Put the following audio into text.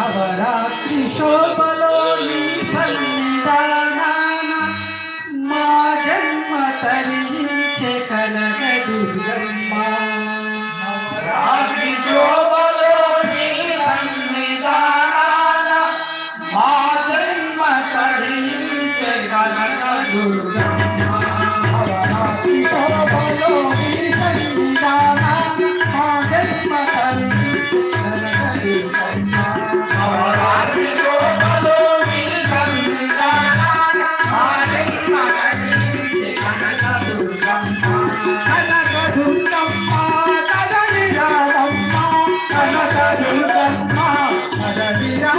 నవరాత్రి శోభలోని సన్నిధానాన మా జన్మ తరించే కనక దుర్గమ్మ. నవరాత్రి శోభలోని సన్నిధానాన మా జన్మ తరించే కనక దుర్గమ్మ. నవరాత్రి శోభలోని సన్నిధానాన మా జన్మ తరించే కనక దుర్గమ్మ. కనకదుర్గమ్మ కదలి రామమ్మ కనకదుర్గమ్మ కదలి రా